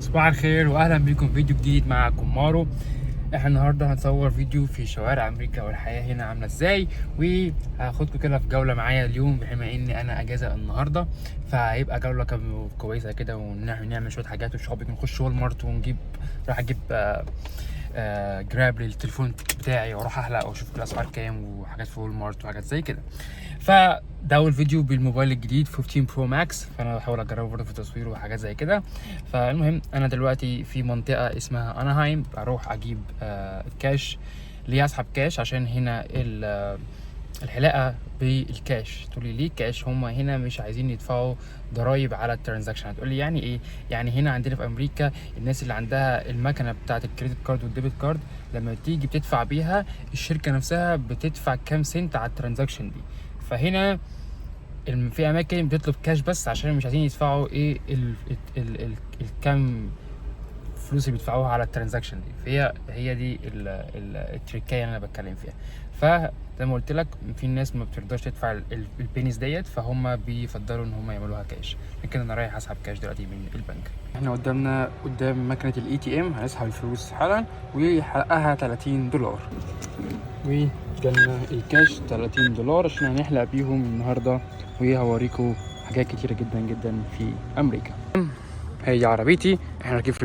صباح الخير واهلا بيكم في فيديو جديد معكم مارو. احنا النهارده هنصور فيديو في شوارع امريكا والحياه هنا عامله ازاي، وهاخدكم كده في جوله معايا اليوم بما اني انا اجازه النهارده، فهيبقى جوله كويسه كده ونعمل شويه حاجات وشوبينج، نخش وول مارت ونجيب، راح اجيب جراب للتليفون بتاعي واروح احلق واشوف الاسعار كام وحاجات في وول مارت وحاجات زي كده. فده اول فيديو بالموبايل الجديد 15 برو ماكس، فانا بحاول اجربه برضه في التصوير وحاجات زي كده. فالمهم انا دلوقتي في منطقه اسمها اناهايم، بروح اجيب كاش، ليه اسحب كاش عشان هنا الحلاقه بالكاش. تقولي ليه كاش؟ هما هنا مش عايزين يدفعوا ضرايب على الترانزاكشن. هتقولي يعني ايه؟ يعني هنا عندنا في امريكا الناس اللي عندها المكنه بتاعه الكريدت كارد والديبت كارد لما تيجي بتدفع بيها، الشركه نفسها بتدفع كام سنت على الترانزاكشن دي. فهنا في اماكن بتطلب كاش بس عشان مش عايزين يدفعوا ايه الكام فلوس اللي بيدفعوها على الترانزاكشن دي. فهي دي التريكايه اللي انا بتكلم فيها. فزي ما قلت لك في ناس ما بتقدرش تدفع البينيز ديت، فهم بيفضلوا ان هم يعملوها كاش. لكن انا رايح اسحب كاش دلوقتي من البنك. احنا قدام مكنه الاي تي ام، هنسحب الفلوس حالا وحقها $30، وجالنا الكاش $30 عشان هنحلق بيهم النهارده، وهوريكم حاجات كتيره جدا جدا في امريكا. هي عربيتي، احنا راكبين في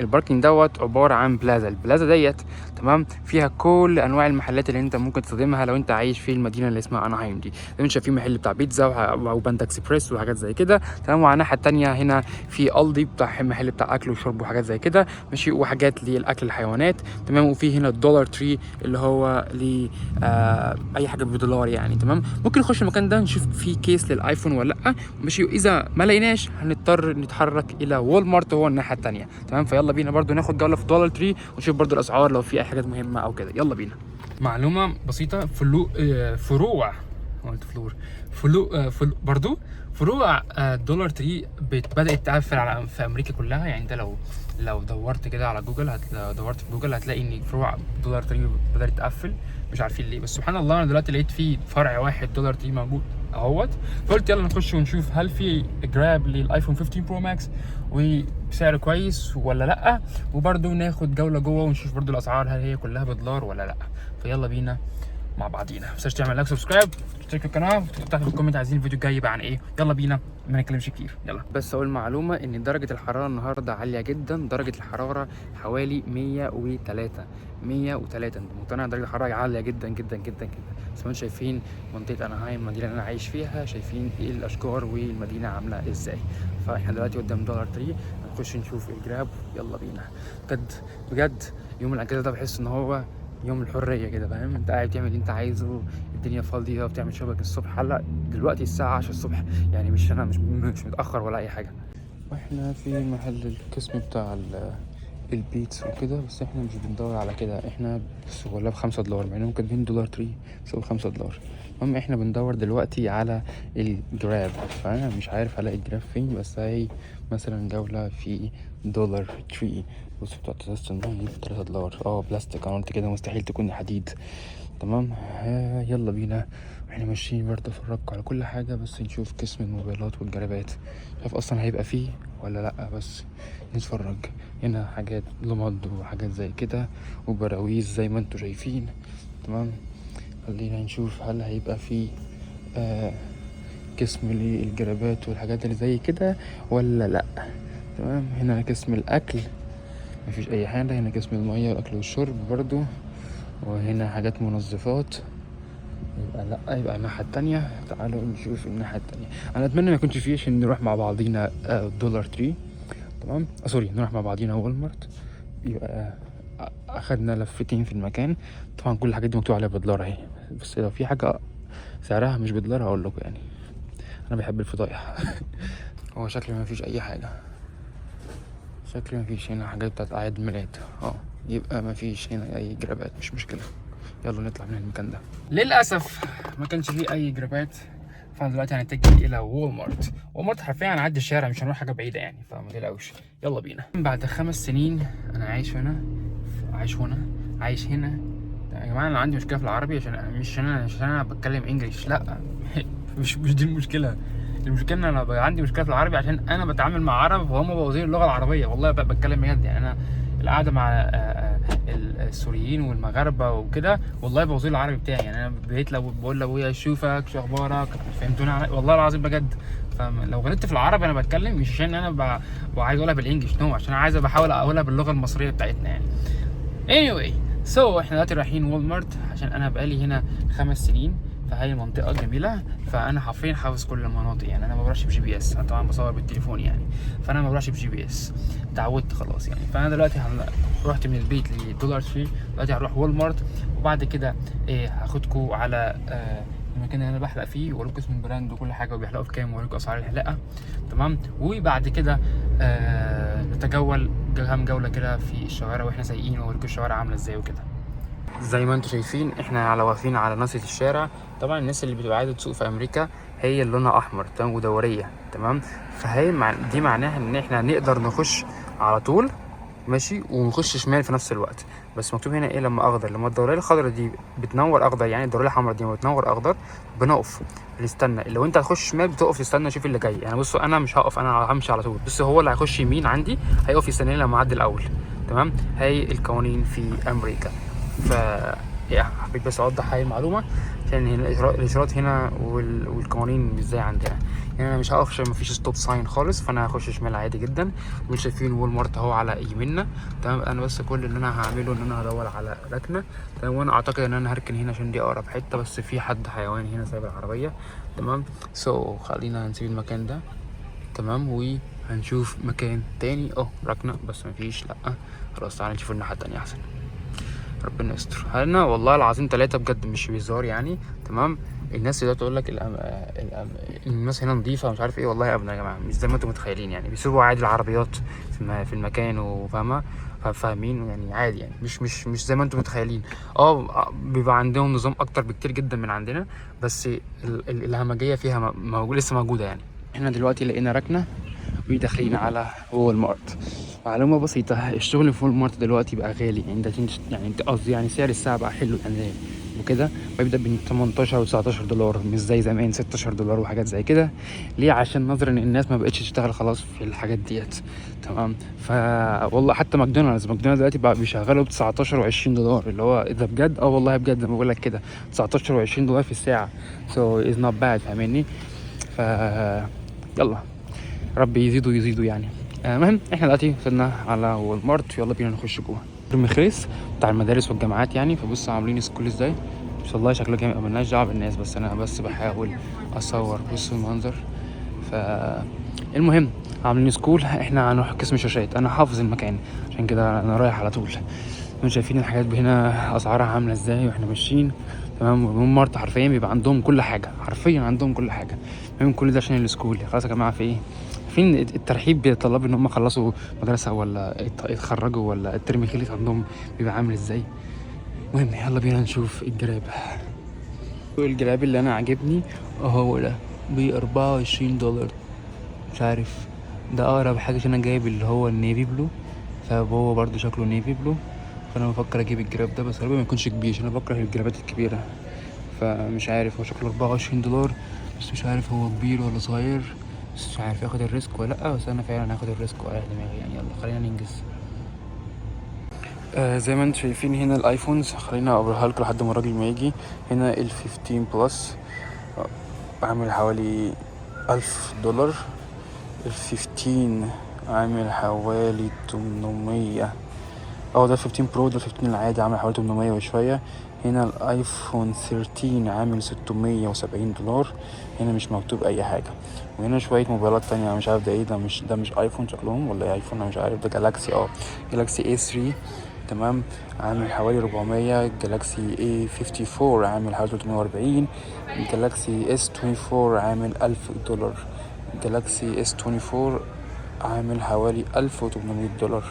الباركينج دوت عباره عن البلازا ديت تمام، فيها كل انواع المحلات اللي انت ممكن تستخدمها لو انت عايش في المدينه اللي اسمها اناهايم دي. زي ما انت شايفين محل بتاع بيتزا او باندا اكسبريس وحاجات زي كده تمام. وعلى الناحيه الثانيه هنا في الدي بتاع محل بتاع اكل وشرب وحاجات زي كده ماشي، وحاجات للاكل الحيوانات تمام. وفي هنا الدولار تري اللي هو ل اي حاجه بدولار يعني تمام. ممكن نخش المكان ده نشوف فيه كيس للايفون ولا لا ماشي، واذا ما لقيناش هنضطر نتحرك الى وول مارت هو الناحيه الثانيه تمام. فيلا بينا برضو ناخد جوله في دولار تري ونشوف برضو الاسعار لو في اي حاجات مهمه او كده. يلا بينا. معلومه بسيطه، فروع قلت برضو فروع دولار تري بدات تقفل في امريكا كلها. يعني انت لو دورت كده على جوجل لو دورت في جوجل هتلاقي ان فروع دولار تري بدات تقفل، مش عارفين ليه. بس سبحان الله انا دلوقتي لقيت في فرع واحد دولار تري موجود اهوت، فقلت يلا نخش ونشوف هل في جراب للايفون 15 برو ماكس وبسعر كويس ولا لا، وبرده ناخد جوله جوه ونشوف برده الاسعار هل هي كلها بدولار ولا لا. فيلا بينا مع بعضينا. ما تنساش تعمل لايك سبسكرايب، تشترك في القناه، وتكتب في الكومنت عايزين الفيديو الجاي يبقى عن ايه. يلا بينا ما نتكلمش كتير، يلا. بس اقول معلومه ان درجه الحراره النهارده عاليه جدا، درجه الحراره حوالي 103. انت مقتنع؟ درجه الحراره عاليه جدا جدا جدا جدا. بس ما انتم شايفين منطقه اناهايم المدينه اللي انا عايش فيها، شايفين ايه الاشجار والمدينه عامله ازاي. فاحنا دلوقتي قدام دولار تري، هنخش نشوف الجراب. يلا بينا. بجد بجد يوم الاجازه ده بحس ان هو يوم الحريه كده، فاهم؟ انت قاعد بتعمل اللي انت عايزه، الدنيا فاضيه، بتعمل شغلك الصبح. هلا دلوقتي الساعه 10 الصبح، يعني مش متاخر ولا اي حاجه. واحنا في محل القسم بتاع البيتس وكده، بس احنا مش بندور على كده. احنا بس ولا $5 مع انهم كاتبين دولار تري بس هو $5. المهم احنا بندور دلوقتي على الجراب، فانا مش عارف الاقي الجراب فين، بس هي مثلا جولة في دولار تري. بص بتاع ازازة المية $3. بلاستيك، انا قلت كده مستحيل تكون حديد تمام. يلا بينا. احنا ماشيين برضه افرجكوا على كل حاجة، بس نشوف قسم الموبايلات والجرابات، شايف اصلا هيبقى فيه ولا لا، بس نتفرج. هنا حاجات لمض وحاجات زي كده وبراويز زي ما انتوا شايفين تمام. خلينا نشوف هل هيبقى فيه قسم للجرابات والحاجات اللي زي كده ولا لا تمام. هنا قسم الاكل مفيش اي حاجه. هنا قسم الميه والاكل والشرب برضو، وهنا حاجات منظفات. يبقى لا، يبقى الناحيه التانية. تعالوا نشوف الناحيه التانية. انا اتمنى ما يكونش فيه عشان نروح مع بعضينا دولار تري تمام. سوري، نروح مع بعضينا وول مارت، يبقى اخدنا لفتين في المكان. طبعا كل الحاجات دي مكتوب عليها $. اهي، بس لو في حاجه سعرها مش $. هقول لكم يعني، انا بحب الفضايح. هو شكلي ما فيش اي حاجه، شكلي ما فيش هنا حاجات بتاعت اعياد ميلاد. يبقى ما فيش هنا اي جرابات، مش مشكله. يلا نطلع من المكان ده. للاسف ما كانش فيه اي جرابات، فانا دلوقتي هنتجه الى وول مارت حرفيا هنعدي الشارع، مش هنروح حاجه بعيده يعني، فما تقلقوش. يلا بينا. بعد 5 سنين انا عايش هنا يا جماعه. انا عندي مشكله في العربي، عشان انا بتكلم انجليش، لا. مش دي المشكله. المشكله ان انا بقى عندي مشكله في العربي عشان انا بتعامل مع عرب وهم بوظين اللغه العربيه. والله بتكلم بجد يعني. انا القعده مع السوريين والمغاربه وكده والله بوظين العربي بتاعي. يعني انا بقيت لو بقول لابويا اشوفك شو اخبارك فهمتوني والله العظيم بجد. فلو غلطت في العربي انا بتكلم مش عشان انا عايز اقولها بالانجلش، نو، عشان عايز بحاول اقولها باللغه المصريه بتاعتنا يعني. anyway احنا دلوقتي رايحين وول مارت عشان انا بقالي هنا 5 سنين، فهي المنطقة جميلة. فأنا حرفيا حافظ كل المناطق يعني. أنا ما بروحش بجي بي إس، أنا طبعا بصور بالتليفون يعني، فأنا ما بروحش بجي بي إس، اتعودت خلاص يعني. فأنا دلوقتي رحت من البيت لدولار تري، دلوقتي هروح وول مارت، وبعد كده هاخدكم على المكان اللي انا بحلق فيه، واوريكم اسم البراند وكل حاجه وبيحلقوا بكام، واوريكم اسعار الحلاقه، تمام. وبعد كده نتجول كام جوله كده في الشوارع واحنا سايقين، واوريكم الشوارع عامله ازاي وكده. زي ما انتم شايفين احنا واقفين على ناصية الشارع. طبعا الناس اللي بتبقى عايزه تسوق في امريكا هي اللي لونها احمر، تمام، ودوريه، تمام. فهي دي معناها ان احنا نقدر نخش على طول ماشي، ونخش شمال في نفس الوقت. بس مكتوب هنا ايه لما اخضر، لما الدوريه الخضراء دي بتنور اخضر، يعني الدوريه الحمراء دي لما بتنور اخضر بنقف نستنى. لو انت هتخش شمال بتقف تستنى شوف اللي جاي. يعني بصوا انا مش هقف، انا همشي على طول. بس هو اللي هيخش يمين عندي هيقف يستناني لما اعدي الاول، تمام. هي القوانين في امريكا. ف حبيت بس اوضح هاي المعلومه عشان الاشارات هنا والقوانين مش زي عندنا. يعني انا مش هقف عشان مفيش ستوب ساين خالص، فانا هخش شمال عادي جدا. مش شايفين وول مارت اهو على يميننا، تمام. انا بس كل اللي انا هعمله ان انا هدور على ركنه، تمام. وانا اعتقد ان انا هركن هنا عشان دي اقرب حته، بس في حد حيوان هنا سايب العربيه، تمام. خلينا نسيب المكان ده، تمام، وهنشوف مكان تاني. ركنه بس مفيش، لا خلاص تعالى نشوف الناحيه التانيه احسن. ربنا يستر. هنا والله العظيم 3 بجد مش بيزار يعني، تمام. الناس اللي تقول لك الناس هنا نظيفه ومش عارف ايه، والله ابدا يا جماعه مش زي ما انتم متخيلين. يعني بيسيبوا عادي العربيات في المكان وفاهمه فاهمين يعني، عادي يعني، مش زي ما انتم متخيلين. بيبقى عندهم نظام اكتر بكتير جدا من عندنا، بس الهمجيه فيها لسه موجوده يعني. احنا دلوقتي لقينا ركنه وداخلين على وول مارت. معلومه بسيطه، الشغل في وول مارت دلوقتي بقى غالي يعني قصدي يعني سعر الساعه بقى حلو يعني وكده، بيبدا ب 18 و19 دولار، مش زي زمان 16 دولار وحاجات زي كده. ليه؟ عشان نظرا ان الناس ما بقتش تشتغل خلاص في الحاجات ديت، تمام. والله حتى ماكدونالدز دلوقتي بقى بيشغلوا ب 19 و20 دولار، اللي هو اذا بجد والله بجد زي ما بقول لك كده 19 و20 دولار في الساعه. از نوت باد، فاهمني؟ يلا ربي يزيدوا يعني. المهم احنا دلوقتي وصلنا على وول مارت، يلا بينا نخش جوه. المخرس بتاع المدارس والجامعات يعني. فبص عاملين سكول ازاي، ما شاء الله شكله جامد. مالناش دعوه بالناس، بس انا بس بحاول اصور. بصوا المنظر. المهم عاملين سكول، احنا هنروح قسم شاشات. انا حافظ المكان عشان كده انا رايح على طول. انتوا شايفين الحاجات هنا اسعارها عامله ازاي واحنا ماشيين، تمام. وول مارت حرفيا بيبقى عندهم كل حاجه، حرفيا عندهم كل حاجه. المهم كل ده عشان السكول. خلاص يا جماعه في ايه، فين الترحيب بطلاب ان هم خلصوا مدرسه ولا اتخرجوا ولا الترم خلص عندهم بيبقى عامل ازاي. المهم يلا بينا نشوف الجراب. الجراب اللي انا عاجبني هو ده ب 24 دولار، مش عارف ده اقرب حاجه عشان انا جايب اللي هو النيفي بلو، فهو برضو شكله نيفي بلو. فانا بفكر اجيب الجراب ده، بس غالبا ما يكونش كبير عشان انا بكره الجرابات الكبيره. فمش عارف، هو شكله 24 دولار بس مش عارف هو كبير ولا صغير، بس مش عارف اخد الريسك ولا لا. بس انا فعلا هاخد الريسك واريح دماغي يعني. يلا خلينا ننجز. زي ما انتم شايفين هنا الايفونز، خلينا اوريها لكم لحد ما الراجل ما يجي. هنا ال 15 بلس عامل حوالي 1000 دولار. ال 15 عامل حوالي 800. ده 15 برو، ده 15 العادي عامل حوالي 800 وشوية. هنا الايفون 13 عامل 670 دولار. هنا مش مكتوب اي حاجة. وهنا شوية موبايلات تانية انا مش عارف ده ايه، ده مش ايفون شكلهم ولا ايه ايفون، انا مش عارف. ده جالاكسي جالاكسي A3، تمام، عامل حوالي 400. جالاكسي A54 عامل حوالي 340. جالاكسي S24 عامل 1000 دولار. جالاكسي S24 عامل حوالي 1800 دولار،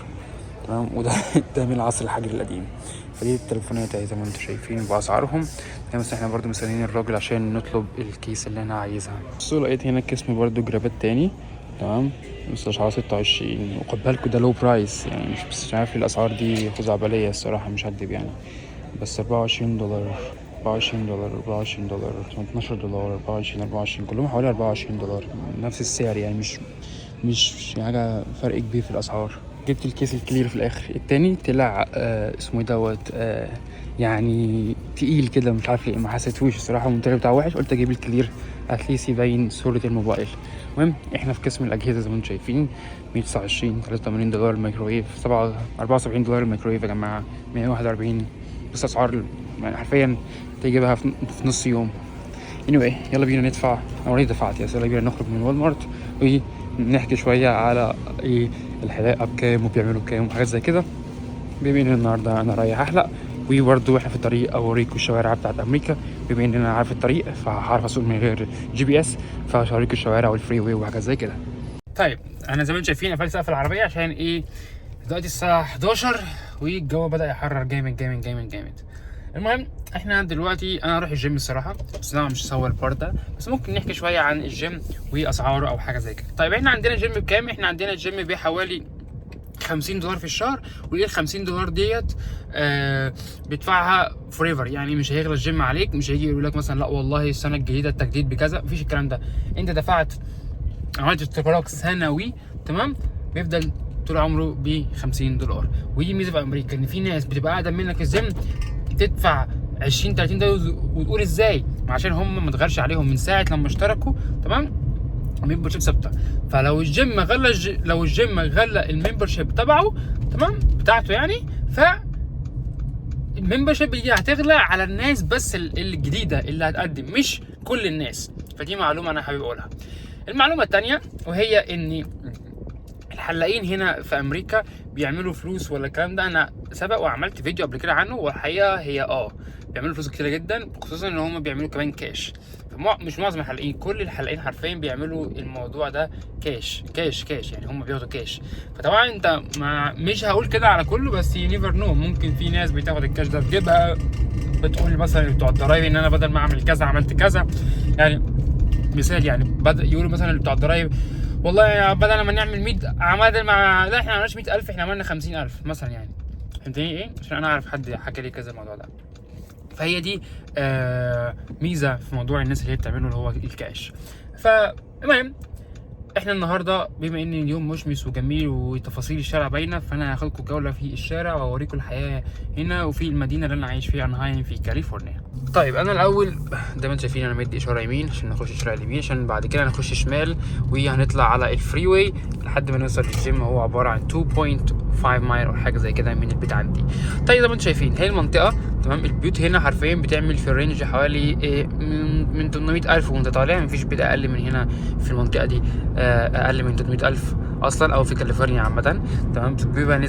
تمام. وده ده من العصر الحجري القديم. فدي التليفونات زي ما انتم شايفين باسعارهم. بس احنا برضو مستنيين الراجل عشان نطلب الكيس اللي انا عايزها. بصوا لقيت هنا قسم برضو جرابات تاني، تمام، بس اسعار 26. وخد بالكوا ده لو برايس يعني، مش عارف الاسعار دي خزعبليه الصراحه، مش هكدب يعني. بس 24 دولار $24 $24 $12 24 كلهم حوالي $24 نفس السعر يعني مش حاجة فرق كبير في الأسعار. جبت الكيس الكلير في الآخر. التاني طلع اسمه دوت يعني تقيل كده مش عارف ليه، ما حسيتهوش الصراحة، المنتج بتاعه وحش، قلت أجيب الكلير اتليست يبين صورة الموبايل. المهم احنا في قسم الأجهزة زي ما انتم شايفين، $129 $83 الميكروويف، $74 الميكروويف يا جماعة، 141. بس أسعار يعني حرفيا تجيبها في نص يوم. anyway يلا بينا ندفع، أنا اوريدي دفعت، يلا بينا نخرج من والمارت ونحكي شوية على ايه الحلاقة بكام وبيعملوا بكام وحاجات زي كده، بما ان النهارده انا رايح احلق، وبرضه واحنا في الطريق اوريكم الشوارع بتاعت امريكا، بما ان انا عارف الطريق فهعرف اسوق من غير GPS، فهوريكم الشوارع والفري واي وحاجات زي كده. طيب انا زي ما انتم شايفين قفلت سقف العربيه عشان ايه، دلوقتي الساعه 11 والجو بدا يحرر جامد جامد جامد جامد. المهم احنا دلوقتي انا هروح الجيم الصراحه، بس انا مش هصور البارت ده، بس ممكن نحكي شويه عن الجيم واسعاره او حاجه زي كده. طيب احنا عندنا جيم بكام؟ احنا عندنا الجيم بحوالي $50 في الشهر، وايه $50 ديت بيدفعها فوريفر، يعني مش هيغلى الجيم عليك، مش هيجي يقول لك مثلا لا والله السنه الجديده التجديد بكذا، مفيش الكلام ده. انت دفعت، عملت اشتراك سنوي تمام، بيفضل طول عمره ب $50. ودي ميزه في امريكا، ان في ناس بتبقى قاعده منك في الجيم تدفع $20-30 وتقول ازاي، عشان هم ما اتغيرش عليهم من ساعه لما اشتركوا تمام، الممبرشيب ثابته. فلو الجيم غلى لو الجيم غلى الممبرشيب تبعه تمام بتاعته يعني، ف الممبرشيب دي هتغلى على الناس بس الجديده اللي هتقدم، مش كل الناس. فدي معلومه انا حابب اقولها. المعلومه الثانيه وهي ان الحلاقين هنا في امريكا بيعملوا فلوس ولا الكلام ده، انا سبق وعملت فيديو قبل كده عنه، والحقيقه هي بيعملوا فلوس كتير جدا، خصوصا ان هم بيعملوا كمان كاش. مش معظم الحلاقين، كل الحلاقين حرفيا بيعملوا الموضوع ده كاش كاش كاش، يعني هم بياخدوا كاش. فطبعا انت مش هقول كده على كله، بس نيفر نو، ممكن في ناس بتاخد الكاش ده في جيبها، بتقول مثلا بتوع الضرايب ان انا بدل ما اعمل كذا عملت كذا، يعني مثال يعني بدأ يقولوا مثلا بتوع الضرايب والله بدل ما نعمل 100 عمل لا احنا ما عملناش 100,000، احنا عملنا 50,000 مثلا، يعني فهمتني ايه؟ عشان انا اعرف حد حكى لي كذا الموضوع ده. فهي دي ميزه في موضوع الناس اللي هي بتعمله اللي هو الكاش. فالمهم احنا النهارده بما ان اليوم مشمس وجميل وتفاصيل الشارع باينه، فانا هاخدكم جوله في الشارع واوريكم الحياه هنا وفي المدينه اللي انا عايش فيها، انهايم في كاليفورنيا. طيب انا الاول زي ما انتم شايفين انا مدي اشاره يمين عشان نخش الشارع اليمين، عشان بعد كده هنخش شمال وهنطلع على الفري واي لحد ما نوصل للجيم. هو عباره عن 2.5 مايل او حاجه زي كده من البيت عندي. طيب زي ما انتم شايفين هي المنطقه تمام، البيوت هنا حرفيا بتعمل في الرينج حوالي من 800,000 وانت طالع، مفيش بيت اقل من هنا في المنطقه دي، اقل من 300,000 اصلا، او في كاليفورنيا عامه تمام. بيبقى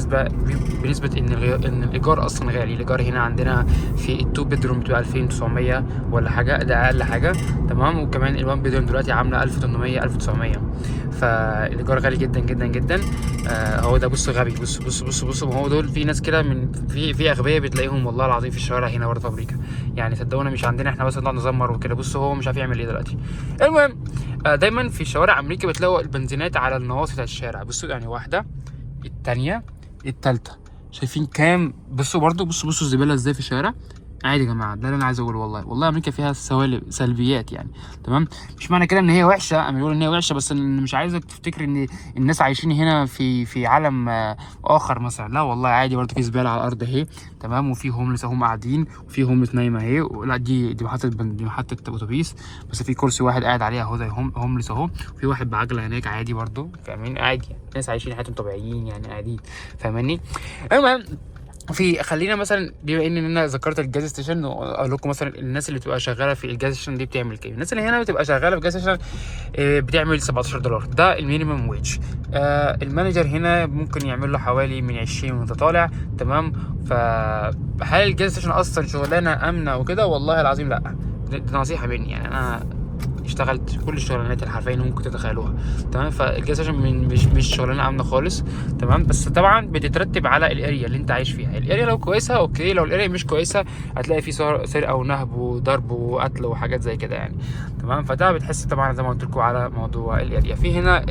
بنسبه ان الايجار اصلا غالي. الايجار هنا عندنا في التو بيدروم بتبقى 2900 ولا حاجه، ده اقل حاجه تمام. وكمان الوان بيدروم دلوقتي عامله 1800 1900، فالايجار غالي جدا جدا جدا. هو ده بص غبي، بص هو دول في ناس كده من في اغبياء بتلاقيهم والله العظيم في الشوارع هنا برضه في امريكا، يعني صدقونا مش عندنا احنا بس نقعد نزمر وكده. بص هو مش عارف يعمل ايه دلوقتي. المهم دايما في شوارع امريكا بتلاقوا البنزينات على النواصي بتاعت الشارع. بصوا يعني واحده، الثانيه، الثالثه، شايفين كام؟ بصوا برضه بصوا الزباله ازاي في الشارع عادي يا جماعه. ده اللي انا عايز اقوله، والله امريكا فيها سلبيات يعني تمام. مش معنى كده ان هي وحشه، انا بقول ان هي وحشه، بس إن مش عايزك تفتكر ان الناس عايشين هنا في عالم اخر مثلا، لا والله عادي برضه في زباله على الارض اهي تمام، وفي هوملس اهم قاعدين، وفي هوملس نايمه اهي. لا دي محطه اتوبيس، بس في كرسي واحد قاعد عليها اهو، زي هوملس اهو. في واحد بعجله هناك عادي برضه، فاهمين؟ عادي ناس عايشين حياتهم طبيعيين يعني قاعدين، فاهماني؟ المهم خلينا مثلا بما ان انا ذكرت الجاز ستيشن، اقول لكم مثلا الناس اللي بتبقى شغاله في الجاز ستيشن دي بتعمل كام. الناس اللي هنا بتبقى شغاله في الجاز ستيشن بتعمل $17، ده المينيمم ويج. المانجر هنا ممكن يعمل له حوالي من 20 وانت طالع تمام. فهل الجاز ستيشن اصلا شغلانه امنه وكده؟ والله العظيم لا، دي نصيحه مني يعني، انا اشتغلت كل الشغلانات الحرفيه اللي ممكن تتخيلوها. تمام. فالجاز ستيشن مش شغلانه امنه خالص. تمام. بس طبعا بتترتب على الاريا اللي انت عايش فيها. الاريا لو كويسه اوكي، لو الاريا مش كويسه هتلاقي في سرقه ونهب وضرب وقتل وحاجات زي كده يعني. تمام. فده بتحس طبعا زي ما قلت لكم على موضوع الاريا. في هنا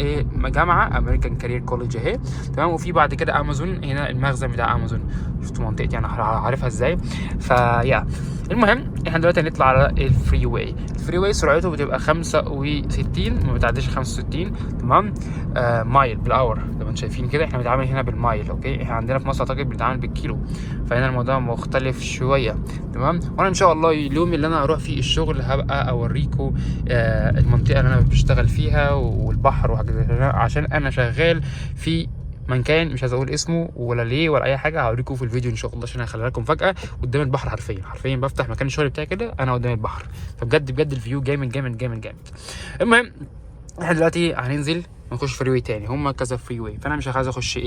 جامعه امريكان كارير كوليدج اهي. تمام. وفي بعد كده امازون، هنا المخزن بتاع امازون. شفتوا منطقتي انا عارفها ازاي. فيا المهم احنا دلوقتي هنطلع على الفري واي. الفري واي سرعته بتبقى 65 ما بتعديش 65. تمام. مايل بالاور زي ما انتم شايفين كده. احنا بنتعامل هنا بالمايل اوكي. احنا عندنا في مصر اعتقد بنتعامل بالكيلو، فهنا الموضوع مختلف شويه. تمام. وانا ان شاء الله اليوم اللي انا اروح فيه الشغل هبقى اوريكم المنطقه اللي انا بشتغل فيها والبحر وحاجات، عشان انا شغال في مكان مش عايز اقول اسمه ولا ليه ولا اي حاجه. هوريكم في الفيديو ان شاء الله، عشان هخليها لكم فجاه قدام البحر. حرفيا بفتح مكان الشغل بتاعي كده انا قدام البحر، فبجد الفيو جامد جامد جامد جامد. المهم احنا دلوقتي هننزل نخش فري واي تاني. هما كذا فري واي، فانا مش عايز اخش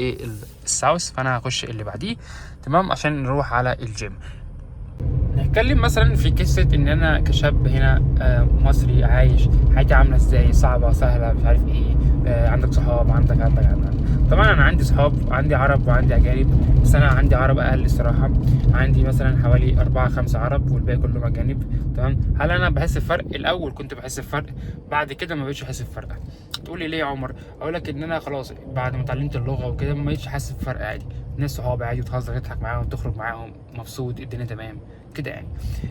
الساوث، فانا هخش اللي بعديه. تمام. عشان نروح على الجيم. نتكلم مثلا في قصه ان انا كشاب هنا مصري عايش حياتي عامله ازاي، صعبه سهله مش عارف ايه. عندك صحاب، عندك طبعا انا عندي صحاب، عندي عرب وعندي اجانب، بس انا عندي عرب اقل الصراحه. عندي مثلا حوالي 4-5 عرب والباقي كلهم اجانب. تمام. هل انا بحس بفرق؟ الاول كنت بحس بفرق، بعد كده ما بقتش احس بفرق. تقول لي ليه يا عمر؟ اقول لك ان انا خلاص بعد ما اتعلمت اللغه وكده ما بقتش حاسس بفرق. عادي، الناس صحابي عادي، وتهزر تضحك معاهم، تخرج معاهم مبسوط، الدنيا تمام كده يعني.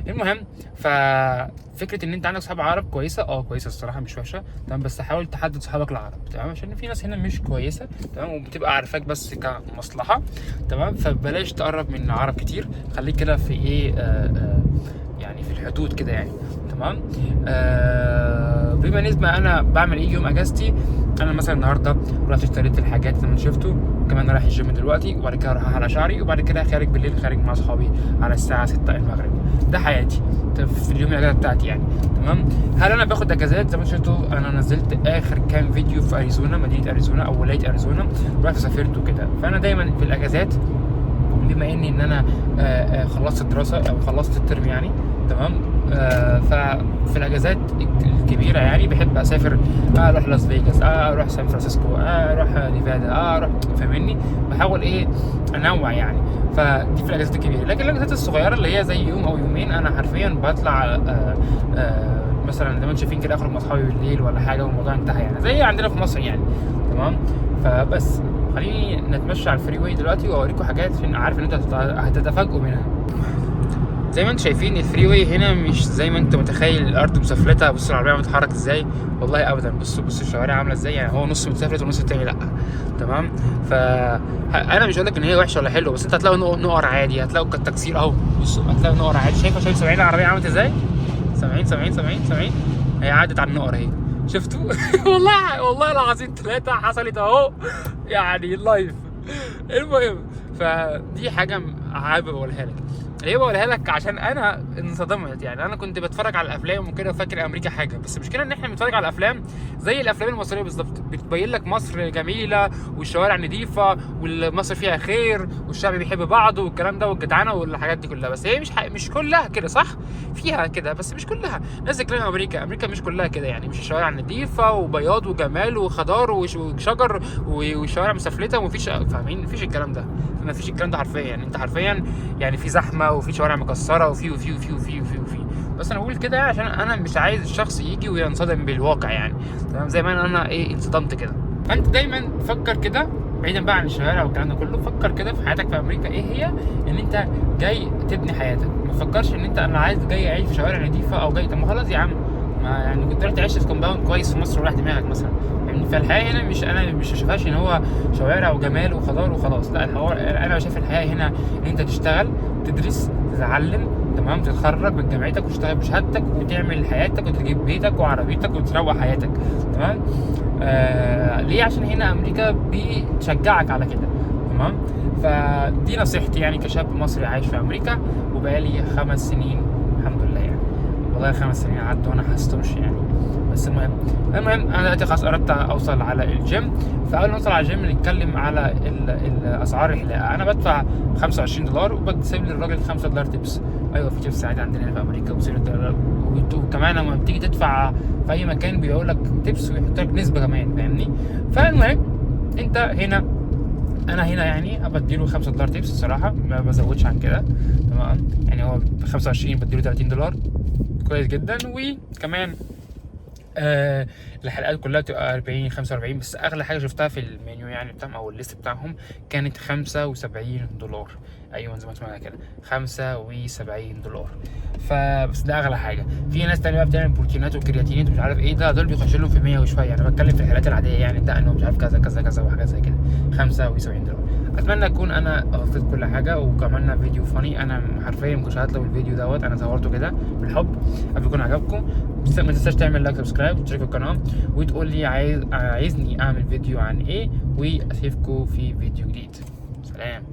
المهم ففكره ان انت عندك صحاب عرب كويسه، كويسه الصراحه مش وحشه. تمام. بس حاول تحدد صحابك العرب. تمام. عشان في ناس هنا مش كويسه. تمام. وبتبقى عارفاك بس كمصلحه. تمام. فبلاش تقرب من عرب كتير، خليك كده في ايه يعني في الحدود كده يعني. تمام. بما نسبة انا بعمل ايه يوم اجازتي. انا مثلا النهارده رحت اشتريت الحاجات اللي انا شفته، كمان رايح الجيم دلوقتي، وبعد كده اروح على شعري، وبعد كده خارج بالليل، خارج مع اصحابي على الساعه 6 المغرب. ده حياتي في اليوم الاجازه بتاعتي يعني. تمام. هل انا باخد اجازات؟ زي ما شفتوا انا نزلت اخر كام فيديو في اريزونا، مدينه اريزونا او ولايه اريزونا، رحت سافرت وكده. فانا دايما في الاجازات بما اني ان انا خلصت الدراسه او خلصت الترم يعني. تمام. ففي الاجازات الكبيره يعني بحب اسافر، اروح لاس فيجاس، اروح سان فرانسيسكو، اروح نيفادا، اروح فاهمني. بحاول ايه انوع يعني. فدي في الاجازات الكبيره. لكن الاجازات الصغيره اللي هي زي يوم او يومين انا حرفيا بطلع مثلا زي ما انتم شايفين كده، اخرج مع اصحابي بالليل ولا حاجه والموضوع انتهى يعني، زي عندنا في مصر يعني. تمام. فبس خليني نتمشى على الفري واي دلوقتي واوريكم حاجات، عشان عارف ان انتوا هتتفاجئوا منها. زي ما انتم شايفين الفري واي هنا مش زي ما انت متخيل الارض مسفلته. بصوا العربيه بتتحرك ازاي، والله ابدا. بصوا الشوارع عامله ازاي، يعني هو نص متسفلت والنص التاني لا. تمام. انا مش هقول لك ان هي وحشه ولا حلوه، بس انت هتلاقوا نقر عادي، هتلاقوا التكسير اهو. بصوا هتلاقوا نقر عادي. شايف سامعين العربيه عملت ازاي؟ سامعين هي عدت على النقر اهي. شفتوا؟ والله العظيم 3 حصلت اهو يعني اللايف. المهم فدي حاجه حابب اقولها لك. ليه بقولها لك؟ عشان انا انصدمت يعني. انا كنت بتفرج على الافلام وكده وفاكر امريكا حاجه، بس المشكله ان احنا بنتفرج على الافلام زي الافلام المصريه بالظبط، بتبين لك مصر جميله والشوارع نظيفه ومصر فيها خير والشعب بيحب بعضه والكلام ده والجدعنه والحاجات دي كلها. بس هي مش كلها كده، صح؟ فيها كده بس مش كلها. ناس تتكلم امريكا مش كلها كده يعني. مش الشوارع نظيفه وبياض وجمال وخضار وشجر والشوارع مسفلته ومفيش، فاهمين؟ مفيش الكلام ده. مفيش الكلام ده حرفيا يعني. انت حرفيا يعني في زحمه وفي شوارع مكسره وفي. بس انا بقول كده عشان انا مش عايز الشخص يجي وينصدم بالواقع يعني. تمام. زي ما انا ايه انصدمت كده. فانت دايما فكر كده بعيدا بقى عن الشوارع والكلام ده كله. فكر كده في حياتك في امريكا ايه هي، ان انت جاي تبني حياتك. ما تفكرش ان انا عايز جاي اعيش في شوارع نظيفه او جاي. طب ما خلاص يا عم، ما يعني كنت رحت عشت في كومباوند كويس في مصر وراح دماغك مثلا يعني. فالحياه هنا انا مش شايفهاش ان هو شوارع وجمال وخضار وخلاص. لا، الحوار انا شايف الحياه هنا ان انت تشتغل، تدرس، تتعلم. تمام. تتخرج من جامعتك وتشتغل بشهادتك وتعمل حياتك وتجيب بيتك وعربيتك وتروح حياتك. تمام. ليه؟ عشان هنا امريكا بتشجعك على كده. تمام. فدي نصيحتي يعني كشاب مصري عايش في امريكا وبقالي 5 سنين الحمد لله يعني. والله 5 سنين عدوا وانا حسيتهمش يعني. بس المهم انا دلوقتي خلاص قربت اوصل على الجيم. فاول ما اوصل على الجيم نتكلم على الاسعار الحلاقه. انا بدفع $25 وبتسيب لي الراجل $5 تيبس. ايوه في تيبس عادي عندنا هنا في امريكا وكمان لما بتيجي تدفع في اي مكان بيقول لك تيبس ويحط لك نسبه كمان، فاهمني؟ فالمهم انت هنا، انا هنا يعني بديله $5 تيبس الصراحه، ما بزودش عن كده، تمام؟ يعني هو ب 25 بديله $30 كويس جدا. وكمان الحلقات كلها بتبقى 40 45، بس اغلى حاجه شفتها في المنيو يعني بتاعهم او الليست بتاعهم كانت $75. ايوه زي ما سمعنا كده $75. فبس ده اغلى حاجه. في ناس تانية بقى بتعمل بروتينات وكرياتينات ومش عارف ايه، ده دول بيخش لهم في 100 وشويه. انا بتكلم في الحالات العاديه يعني، ده انه مش عارف كذا كذا كذا وحاجات زي كده $75. اتمنى اكون انا غطيت كل حاجه وكملنا فيديو فاني. انا حرفيا مش هطلب الفيديو دوت، انا صورته كده بالحب. اتمنى يكون عجبكم. ما تنساش تعمل لايك سبسكرايب وتشترك في القناه وتقول لي عايزني اعمل فيديو عن ايه، واشوفكم في فيديو جديد. سلام.